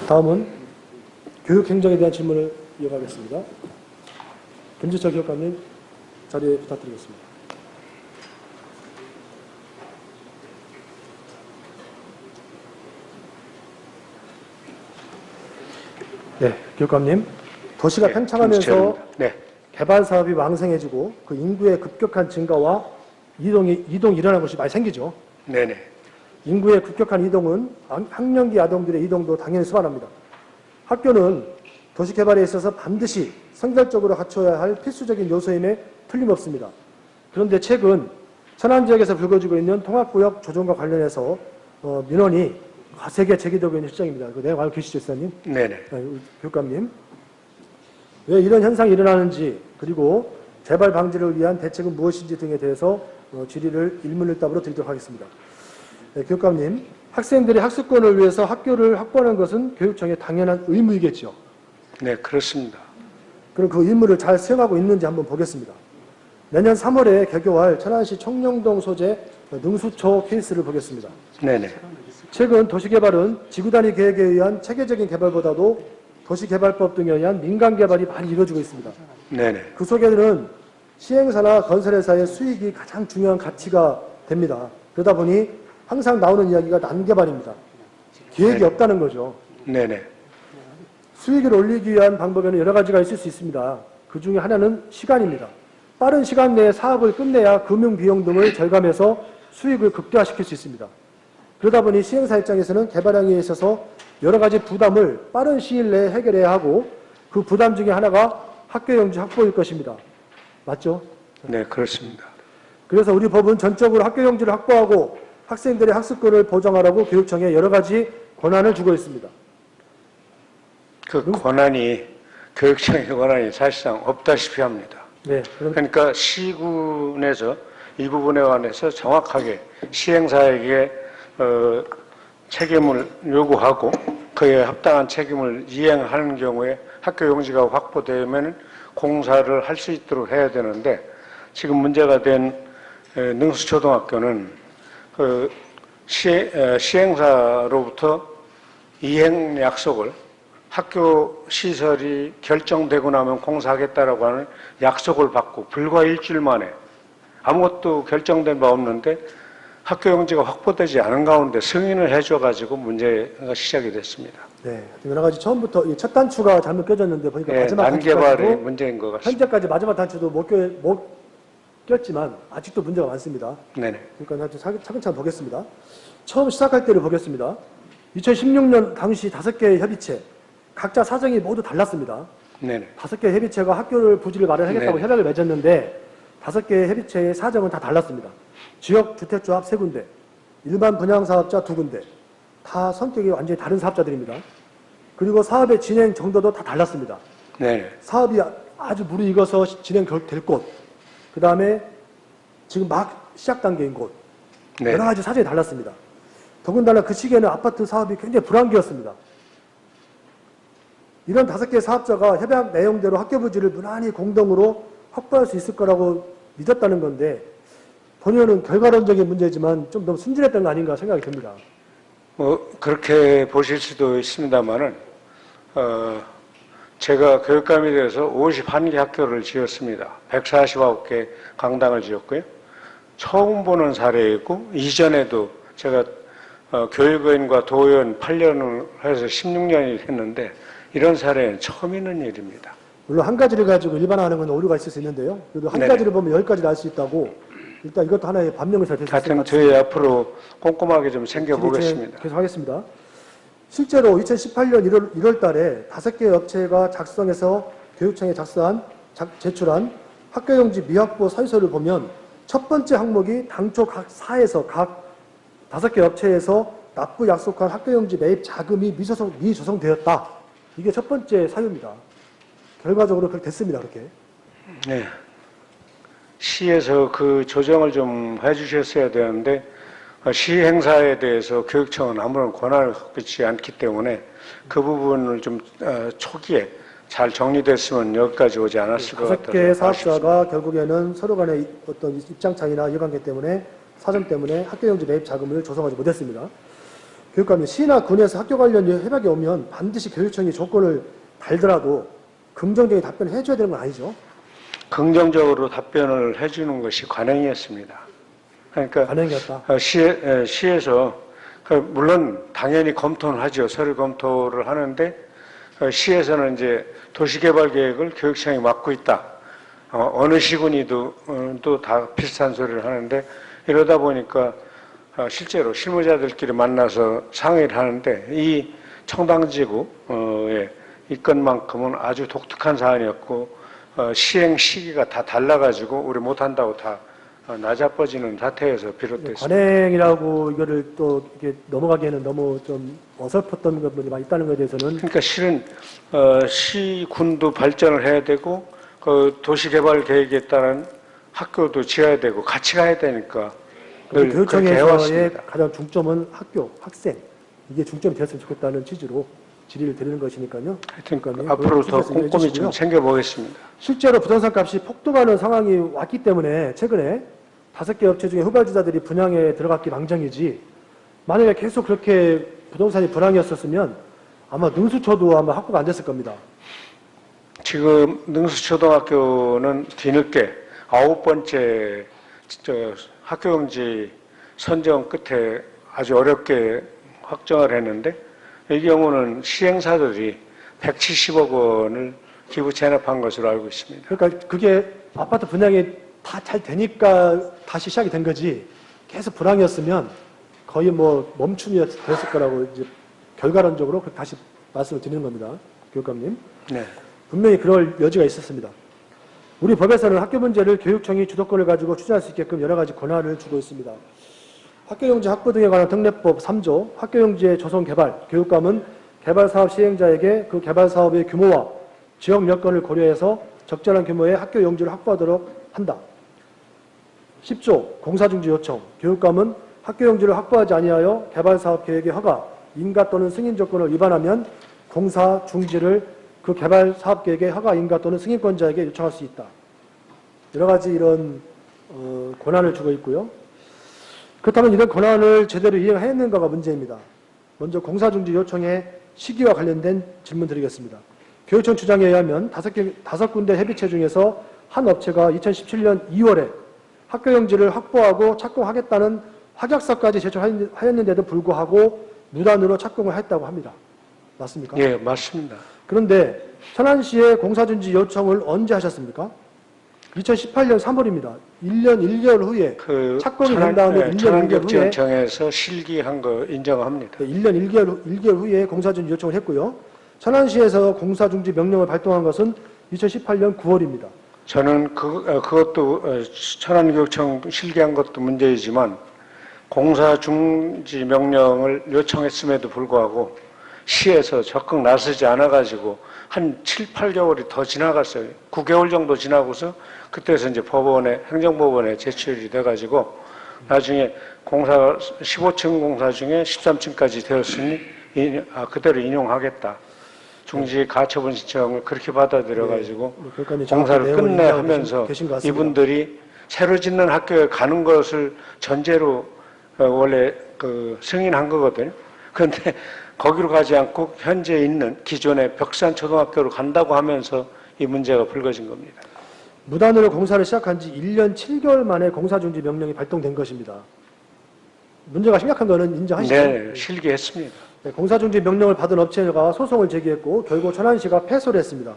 다음은 교육행정에 대한 질문을 이어가겠습니다. 김지철 교육감님 자리에 부탁드리겠습니다. 네, 교육감님. 도시가 팽창하면서 개발 사업이 왕성해지고 그 인구의 급격한 증가와 이동이 일어나는 것이 많이 생기죠. 네네. 인구의 급격한 이동은 학령기 아동들의 이동도 당연히 수반합니다. 학교는 도시개발에 있어서 반드시 선결적으로 갖춰야 할 필수적인 요소임에 틀림없습니다. 그런데 최근 천안지역에서 불거지고 있는 통합구역 조정과 관련해서 민원이 거세게 제기되고 있는 실정입니다. 그 내용 알고 계시죠, 지사님? 네네. 교육감님. 왜 이런 현상이 일어나는지, 그리고 재발 방지를 위한 대책은 무엇인지 등에 대해서 질의를 일문일답으로 드리도록 하겠습니다. 네, 교육감님, 학생들의 학습권을 위해서 학교를 확보하는 것은 교육청의 당연한 의무이겠죠? 네, 그렇습니다. 그럼 그 의무를 잘 수행하고 있는지 한번 보겠습니다. 내년 3월에 개교할 천안시 청룡동 소재 능수초 케이스를 보겠습니다. 네네. 최근 도시개발은 지구단위 계획에 의한 체계적인 개발보다도 도시개발법 등에 의한 민간개발이 많이 이루어지고 있습니다. 네네. 그 속에는 시행사나 건설회사의 수익이 가장 중요한 가치가 됩니다. 그러다 보니 항상 나오는 이야기가 난개발입니다. 계획이 없다는 거죠. 네네. 수익을 올리기 위한 방법에는 여러 가지가 있을 수 있습니다. 그 중에 하나는 시간입니다. 빠른 시간 내에 사업을 끝내야 금융비용 등을 절감해서 수익을 극대화시킬 수 있습니다. 그러다 보니 시행사 입장에서는 개발행위에 있어서 여러 가지 부담을 빠른 시일 내에 해결해야 하고 그 부담 중에 하나가 학교용지 확보일 것입니다. 맞죠? 네, 그렇습니다. 그래서 우리 법은 전적으로 학교용지를 확보하고 학생들의 학습권을 보장하라고 교육청에 여러 가지 권한을 주고 있습니다. 그 권한이, 교육청의 권한이 사실상 없다시피 합니다. 네, 그러니까 시군에서 이 부분에 관해서 정확하게 시행사에게 책임을 요구하고 그에 합당한 책임을 이행하는 경우에 학교 용지가 확보되면 공사를 할 수 있도록 해야 되는데, 지금 문제가 된 능수초등학교는 그 시행사로부터 이행 약속을, 학교 시설이 결정되고 나면 공사하겠다라고 하는 약속을 받고 불과 일주일 만에 아무것도 결정된 바 없는데 학교 용지가 확보되지 않은 가운데 승인을 해줘가지고 문제가 시작이 됐습니다. 네, 여러 가지 처음부터 이 첫 단추가 잘못 껴졌는데 보니까 네, 마지막 난개발의 문제인 것 같습니다. 현재까지 마지막 단추도 못 꼈지만 아직도 문제가 많습니다. 네네. 그러니까 차근차근 보겠습니다. 처음 시작할 때를 보겠습니다. 2016년 당시 5개의 협의체, 각자 사정이 모두 달랐습니다. 네네. 5개의 협의체가 학교를 부지를 마련하겠다고 네네. 협약을 맺었는데 5개의 협의체의 사정은 다 달랐습니다. 지역주택조합 3군데, 일반 분양사업자 2군데, 다 성격이 완전히 다른 사업자들입니다. 그리고 사업의 진행 정도도 다 달랐습니다. 네네. 사업이 아주 무르익어서 진행될 곳, 그 다음에 지금 막 시작 단계인 곳, 네네. 여러 가지 사정이 달랐습니다. 더군다나 그 시기에는 아파트 사업이 굉장히 불황기였습니다. 이런 5개의 사업자가 협약 내용대로 학교 부지를 무난히 공동으로 확보할 수 있을 거라고 믿었다는 건데, 본의원은 결과론적인 문제지만 좀 너무 순진했던 거 아닌가 생각이 듭니다. 그렇게 보실 수도 있습니다만은, 제가 교육감이 돼서 51개 학교를 지었습니다. 149개 강당을 지었고요. 처음 보는 사례이고, 이전에도 제가 교육의원과 도의원 8년을 해서 16년이 됐는데, 이런 사례는 처음 있는 일입니다. 물론 한 가지를 가지고 일반화하는 건 오류가 있을 수 있는데요. 그래도 한 네네. 가지를 보면 10가지를 알 수 있다고, 일단 이것도 하나의 반영이 잘 될 수 있을 것 하여튼 같습니다. 저희 앞으로 꼼꼼하게 좀 챙겨보겠습니다. 계속 하겠습니다. 실제로 2018년 1월 달에 5개의 업체가 작성해서 교육청에 제출한 학교용지 미확보 사유서를 보면 첫 번째 항목이 당초 각 사에서 각 5개 업체에서 납부 약속한 학교용지 매입 자금이 미조성되었다. 이게 첫 번째 사유입니다. 결과적으로 그렇게 됐습니다. 그렇게. 네. 시에서 그 조정을 좀 해주셨어야 되는데, 시행사에 대해서 교육청은 아무런 권한을 갖고 있지 않기 때문에 그 부분을 좀 초기에 잘 정리됐으면 여기까지 오지 않았을 것 같아요. 5개의 사업자가 결국에는 서로 간의 어떤 입장 차이나 이해관계 때문에 사정 때문에 학교용지 매입 자금을 조성하지 못했습니다. 교육감님, 시나 군에서 학교 관련 협약이 오면 반드시 교육청이 조건을 달더라도 긍정적인 답변을 해줘야 되는 건 아니죠? 긍정적으로 답변을 해주는 것이 관행이었습니다. 그러니까 관행이었다. 시에서 물론 당연히 검토는 하죠. 서류 검토를 하는데 시에서는 이제 도시개발계획을 교육청이 맡고 있다. 어느 시군이도 또 다 비슷한 소리를 하는데 이러다 보니까 실제로 실무자들끼리 만나서 상의를 하는데 이 청당지구의 이 건만큼은 아주 독특한 사안이었고 시행 시기가 다 달라가지고 우리 못한다고 다 나자빠지는 사태에서 비롯됐습니다. 관행이라고 이거를 또 이렇게 넘어가기에는 너무 좀 어설펐던 것들이 많이 있다는 것에 대해서는 그러니까 실은 시군도 발전을 해야 되고 그 도시개발 계획에 따른 학교도 지어야 되고 같이 가야 되니까 늘 그렇게 교육청에서의 해왔습니다. 가장 중점은 학교, 학생 이게 중점이 됐으면 좋겠다는 취지로 질의를 드리는 것이니까요. 하여튼 그러니까요. 앞으로 더 그걸 꼼꼼히 해주시고요. 좀 챙겨보겠습니다. 실제로 부동산 값이 폭등하는 상황이 왔기 때문에 최근에 5개 업체 중에 후발주자들이 분양에 들어갔기 망정이지, 만약에 계속 그렇게 부동산이 불황이었었으면 아마 능수초도 아마 확보가 안 됐을 겁니다. 지금 능수초등학교는 뒤늦게 9번째 학교용지 선정 끝에 아주 어렵게 확정을 했는데 이 경우는 시행사들이 170억 원을 기부 체납한 것으로 알고 있습니다. 그러니까 그게 아파트 분양이 다 잘 되니까 다시 시작이 된 거지, 계속 불황이었으면 거의 뭐 멈춤이 됐을 거라고 이제 결과론적으로 다시 말씀을 드리는 겁니다. 교육감님. 네. 분명히 그럴 여지가 있었습니다. 우리 법에서는 학교 문제를 교육청이 주도권을 가지고 추진할 수 있게끔 여러 가지 권한을 주고 있습니다. 학교용지 확보 등에 관한 특례법 3조, 학교용지의 조성 개발, 교육감은 개발사업 시행자에게 그 개발사업의 규모와 지역 여건을 고려해서 적절한 규모의 학교용지를 확보하도록 한다. 10조, 공사중지 요청, 교육감은 학교용지를 확보하지 아니하여 개발사업 계획의 허가, 인가 또는 승인 조건을 위반하면 공사 중지를 그 개발사업 계획의 허가, 인가 또는 승인권자에게 요청할 수 있다. 여러 가지 이런 권한을 주고 있고요. 그렇다면 이런 권한을 제대로 이행했는가가 문제입니다. 먼저 공사중지 요청의 시기와 관련된 질문 드리겠습니다. 교육청 주장에 의하면 5군데 협의체 중에서 한 업체가 2017년 2월에 학교용지를 확보하고 착공하겠다는 확약서까지 제출하였는데도 불구하고 무단으로 착공을 했다고 합니다. 맞습니까? 예, 맞습니다. 그런데 천안시의 공사중지 요청을 언제 하셨습니까? 2018년 3월입니다. 1년 1개월 후에 착공이 된 다음에 1년 1개월 후에 천안격지원청에서 실기한 거 인정합니다. 1년 1개월 후에 공사중지 요청을 했고요. 천안시에서 공사중지 명령을 발동한 것은 2018년 9월입니다. 저는 그것도 천안교육청 실기한 것도 문제이지만 공사중지 명령을 요청했음에도 불구하고 시에서 적극 나서지 않아가지고 한 7, 8개월이 더 지나갔어요. 9개월 정도 지나고서 그때서 이제 행정법원에 제출이 돼가지고 나중에 15층 공사 중에 13층까지 되었으니 그대로 인용하겠다. 중지 가처분 신청을 그렇게 받아들여가지고 공사를 끝내 하면서 이분들이 새로 짓는 학교에 가는 것을 전제로 원래 승인한 거거든요. 그런데 거기로 가지 않고 현재 있는 기존의 벽산 초등학교로 간다고 하면서 이 문제가 불거진 겁니다. 무단으로 공사를 시작한 지 1년 7개월 만에 공사중지 명령이 발동된 것입니다. 문제가 심각한 거는 인정하시죠? 네, 실기했습니다. 네, 공사중지 명령을 받은 업체가 소송을 제기했고 결국 천안시가 패소를 했습니다.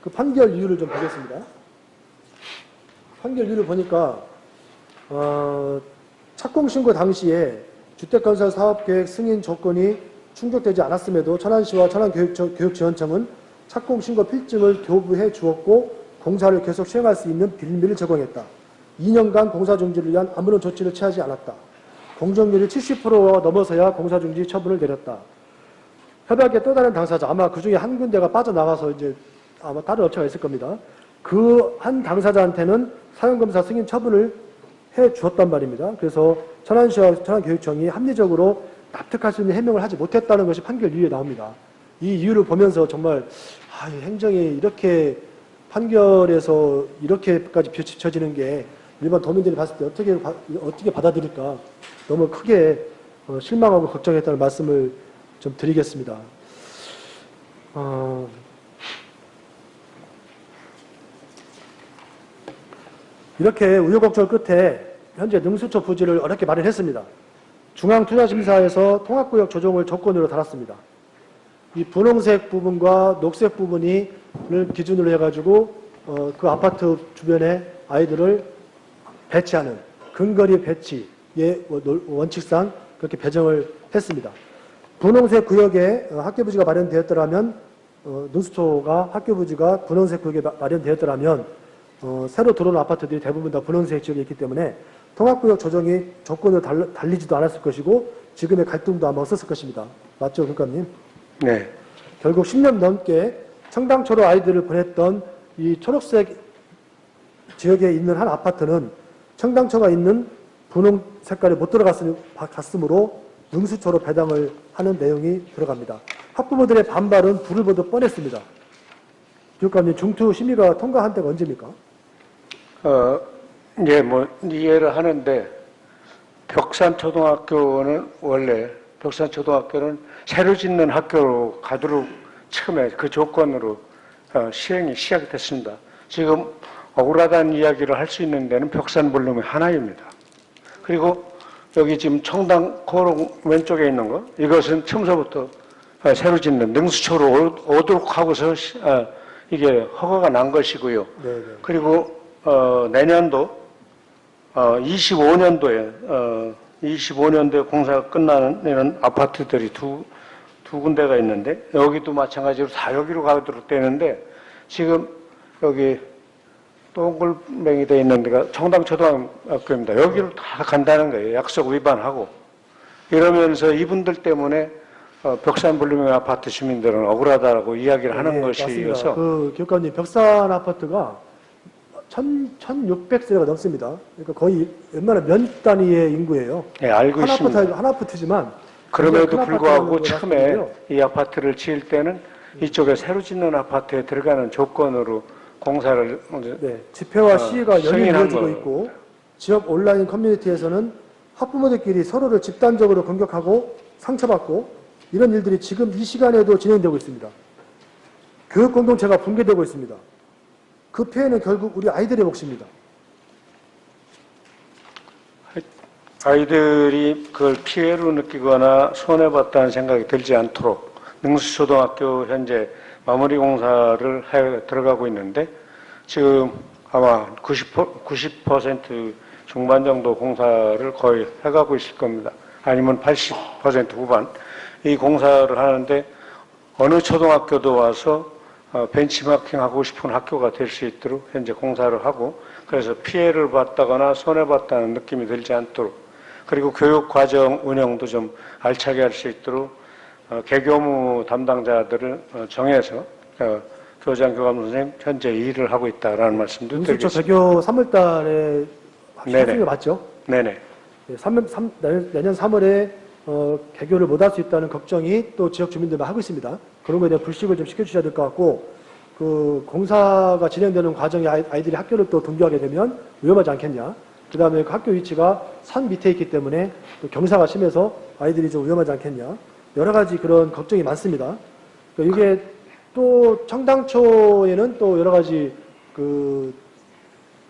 그 판결 이유를 좀 보겠습니다. 판결 이유를 보니까 착공신고 당시에 주택건설 사업계획 승인 조건이 충족되지 않았음에도 천안시와 천안교육지원청은 착공신고 필증을 교부해 주었고 공사를 계속 시행할 수 있는 빌미를 제공했다. 2년간 공사중지를 위한 아무런 조치를 취하지 않았다. 공정률이 70%가 넘어서야 공사중지 처분을 내렸다. 협약의 또 다른 당사자, 아마 그 중에 한 군데가 빠져나가서 이제 아마 다른 업체가 있을 겁니다. 그 한 당사자한테는 사용검사 승인 처분을 해 주었단 말입니다. 그래서 천안시와 천안교육청이 합리적으로 납득할 수 있는 해명을 하지 못했다는 것이 판결 이유에 나옵니다. 이 이유를 보면서 정말 행정이 이렇게 판결에서 이렇게까지 비춰지는 게 일반 도민들이 봤을 때 어떻게 받아들일까 너무 크게 실망하고 걱정했다는 말씀을 좀 드리겠습니다. 이렇게 우여곡절 끝에 현재 능수처 부지를 어렵게 마련했습니다. 중앙투자심사에서 통합구역 조정을 조건으로 달았습니다. 이 분홍색 부분과 녹색 부분을 기준으로 해가지고 그 아파트 주변에 아이들을 배치하는 근거리 배치의 원칙상 그렇게 배정을 했습니다. 분홍색 구역에 학교 부지가 마련되었더라면 능수초가 학교 부지가 분홍색 구역에 마련되었더라면 새로 들어오는 아파트들이 대부분 다 분홍색 지역에 있기 때문에 통합구역 조정이 조건을 달리지도 않았을 것이고 지금의 갈등도 아마 없었을 것입니다. 맞죠, 교육감님? 네. 결국 10년 넘게 청당초로 아이들을 보냈던 이 초록색 지역에 있는 한 아파트는 청당초가 있는 분홍 색깔에 못 들어갔으므로 능수초로 배당을 하는 내용이 들어갑니다. 학부모들의 반발은 불을 보듯 뻔했습니다. 교육감님, 중투 심의가 통과한 때가 언제입니까? 이제 뭐 이해를 하는데 벽산초등학교는 원래 벽산초등학교는 새로 짓는 학교로 가도록 처음에 그 조건으로 시행이 시작이 됐습니다. 지금 억울하다는 이야기를 할 수 있는 데는 벽산볼륨이 하나입니다. 그리고 여기 지금 청당 코롱 왼쪽에 있는 거 이것은 처음서부터 새로 짓는 능수초로 오도록 하고서 이게 허가가 난 것이고요. 네네. 그리고 내년도 25년도에 공사가 끝나는 이런 아파트들이 두 군데가 있는데 여기도 마찬가지로 다 여기로 가도록 되는데 지금 여기 동글뱅이 되어 있는 데가 청당초등학교입니다. 여기로 다 간다는 거예요. 약속 위반하고. 이러면서 이분들 때문에 벽산볼륨 아파트 주민들은 억울하다고 이야기를 하는 것이어서. 맞습니다. 그 교육감님, 벽산 아파트가 1,600세가 넘습니다. 그러니까 거의 웬만한 면 단위의 인구예요. 네, 알고 있습니다. 한 아파트지만 그럼에도 불구하고 처음에 이 아파트를 지을 때는 이쪽에 새로 짓는 아파트에 들어가는 조건으로 공사를 집회와 시위가 연이어 승인한 이어지고 거. 있고 지역 온라인 커뮤니티에서는 학부모들끼리 서로를 집단적으로 공격하고 상처받고 이런 일들이 지금 이 시간에도 진행되고 있습니다. 교육 공동체가 붕괴되고 있습니다. 그 피해는 결국 우리 아이들의 몫입니다. 아이들이 그걸 피해로 느끼거나 손해봤다는 생각이 들지 않도록 능수초등학교 현재 마무리 공사를 들어가고 있는데 지금 아마 90% 중반 정도 공사를 거의 해가고 있을 겁니다. 아니면 80% 후반. 이 공사를 하는데 어느 초등학교도 와서 벤치마킹 하고 싶은 학교가 될 수 있도록 현재 공사를 하고 그래서 피해를 봤다거나 손해봤다는 느낌이 들지 않도록 그리고 교육과정 운영도 좀 알차게 할 수 있도록 개교무 담당자들을 정해서 교장, 교감 선생님 현재 일을 하고 있다라는 말씀도 능수초 드리겠습니다. 개교 3월 달에 시행이 맞죠? 네네. 내년 3월에 개교를 못할 수 있다는 걱정이 또 지역 주민들만 하고 있습니다. 그런 거에 대한 불식을 좀 시켜주셔야 될 것 같고 그 공사가 진행되는 과정에 아이들이 학교를 또 등교하게 되면 위험하지 않겠냐. 그 다음에 그 학교 위치가 산 밑에 있기 때문에 또 경사가 심해서 아이들이 좀 위험하지 않겠냐. 여러 가지 그런 걱정이 많습니다. 그러니까 이게 또 청당초에는 또 여러 가지 그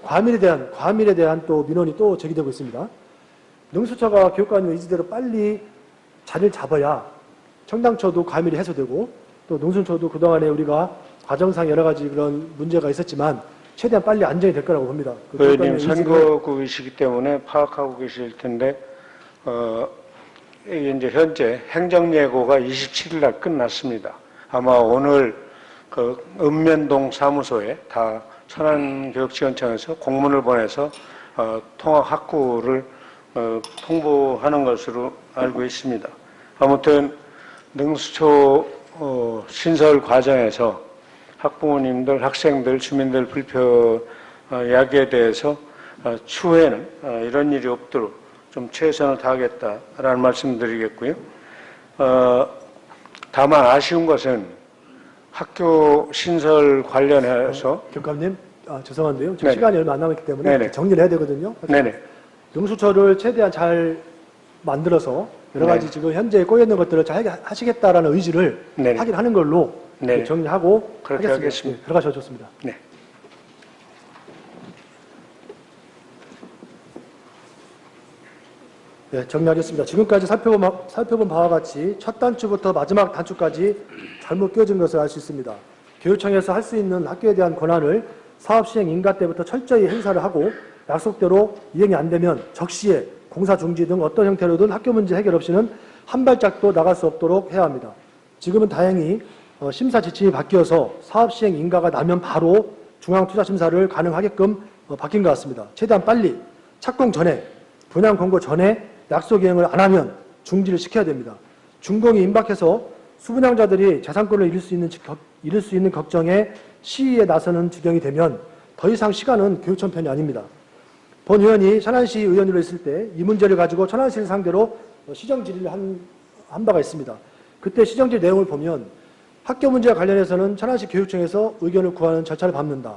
과밀에 대한 또 민원이 또 제기되고 있습니다. 능수처가 교육관님 의지대로 빨리 자리를 잡아야 청당초도 과밀이 해소되고 또 능수처도 그동안에 우리가 과정상 여러 가지 그런 문제가 있었지만 최대한 빨리 안정이 될 거라고 봅니다. 의원님 선거구이시기 때문에 파악하고 계실 텐데 이제 현재 행정예고가 27일 날 끝났습니다. 아마 오늘 그 읍면동 사무소에 다 천안교육지원청에서 공문을 보내서 통학학구를 통보하는 것으로 알고 있습니다. 아무튼 능수초 신설 과정에서 학부모님들, 학생들, 주민들 불편 야기에 대해서 추후에는 이런 일이 없도록 좀 최선을 다하겠다라는 말씀드리겠고요. 다만 아쉬운 것은 학교 신설 관련해서 교육감님, 죄송한데요. 지금 네네. 시간이 얼마 안 남았기 때문에 네네. 정리를 해야 되거든요. 네네. 능수처를 최대한 잘 만들어서 여러 가지 네. 지금 현재 꼬여있는 것들을 잘 하시겠다라는 의지를 네. 확인하는 걸로 네. 정리하고 그렇게 하겠습니다. 네, 들어가셔도 좋습니다. 네. 네, 정리하겠습니다. 지금까지 살펴본 바와 같이 첫 단추부터 마지막 단추까지 잘못 끼워진 것을 알 수 있습니다. 교육청에서 할 수 있는 학교에 대한 권한을 사업 시행 인가 때부터 철저히 행사를 하고 약속대로 이행이 안 되면 적시에 공사 중지 등 어떤 형태로든 학교 문제 해결 없이는 한 발짝도 나갈 수 없도록 해야 합니다. 지금은 다행히 심사 지침이 바뀌어서 사업 시행 인가가 나면 바로 중앙투자심사를 가능하게끔 바뀐 것 같습니다. 최대한 빨리 착공 전에 분양 공고 전에 약속 이행을 안 하면 중지를 시켜야 됩니다. 준공이 임박해서 수분양자들이 재산권을 잃을 수 있는 걱정에 시위에 나서는 지경이 되면 더 이상 시간은 교육청 편이 아닙니다. 본 의원이 천안시 의원으로 있을 때 이 문제를 가지고 천안시를 상대로 시정 질의를 한 바가 있습니다. 그때 시정 질의 내용을 보면 학교 문제와 관련해서는 천안시 교육청에서 의견을 구하는 절차를 밟는다.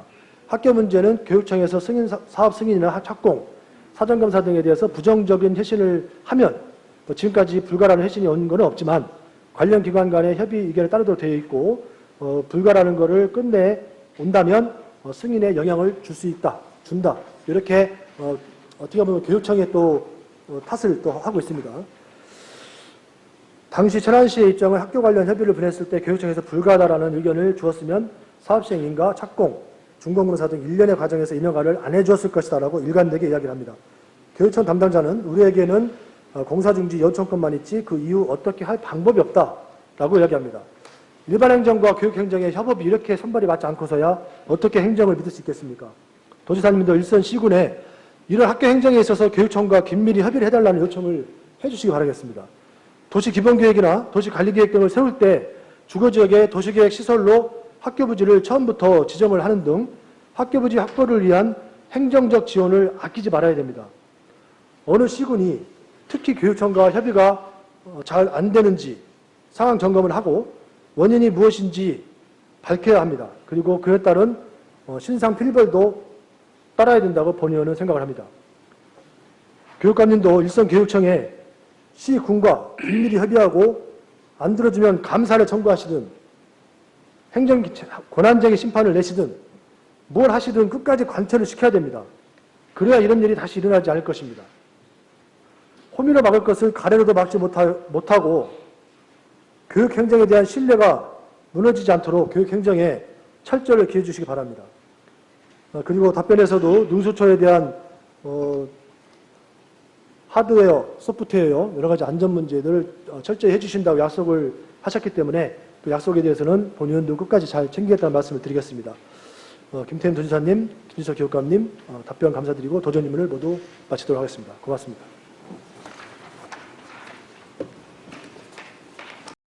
학교 문제는 교육청에서 사업 승인이나 착공, 사전검사 등에 대해서 부정적인 회신을 하면 지금까지 불가라는 회신이 온 건 없지만 관련 기관 간의 협의 의견에 따르도록 되어 있고 불가라는 것을 끝내 온다면 승인에 영향을 줄 수 있다, 준다. 이렇게 어떻게 보면 교육청에 또 탓을 또 하고 있습니다. 당시 천안시의 입장을 학교 관련 협의를 보냈을 때 교육청에서 불가하다라는 의견을 주었으면 사업시행인가 착공, 준공공사 등 일련의 과정에서 인허가를 안 해주었을 것이다라고 일관되게 이야기를 합니다. 교육청 담당자는 우리에게는 공사중지 요청권만 있지 그 이후 어떻게 할 방법이 없다라고 이야기합니다. 일반 행정과 교육행정의 협업이 이렇게 손발이 맞지 않고서야 어떻게 행정을 믿을 수 있겠습니까? 도지사님도 일선 시군에 이런 학교 행정에 있어서 교육청과 긴밀히 협의를 해달라는 요청을 해주시기 바라겠습니다. 도시기본계획이나 도시관리계획 등을 세울 때 주거지역의 도시계획 시설로 학교부지를 처음부터 지정을 하는 등 학교부지 확보를 위한 행정적 지원을 아끼지 말아야 됩니다. 어느 시군이 특히 교육청과 협의가 잘 안 되는지 상황 점검을 하고 원인이 무엇인지 밝혀야 합니다. 그리고 그에 따른 신상 필벌도 따라야 된다고 본 의원은 생각을 합니다. 교육감님도 일선 교육청에 시, 군과 긴밀히 협의하고 안 들어주면 감사를 청구하시든 행정 권한쟁의 심판을 내시든 뭘 하시든 끝까지 관철을 시켜야 됩니다. 그래야 이런 일이 다시 일어나지 않을 것입니다. 호미로 막을 것을 가래로도 막지 못하고 교육행정에 대한 신뢰가 무너지지 않도록 교육행정에 철저를 기해 주시기 바랍니다. 그리고 답변에서도 능수초에 대한 하드웨어, 소프트웨어 여러 가지 안전 문제들을 철저히 해주신다고 약속을 하셨기 때문에 그 약속에 대해서는 본 의원도 끝까지 잘 챙기겠다는 말씀을 드리겠습니다. 김태현 도지사님, 김지석 교육감님 답변 감사드리고 도전 임무를 모두 마치도록 하겠습니다. 고맙습니다.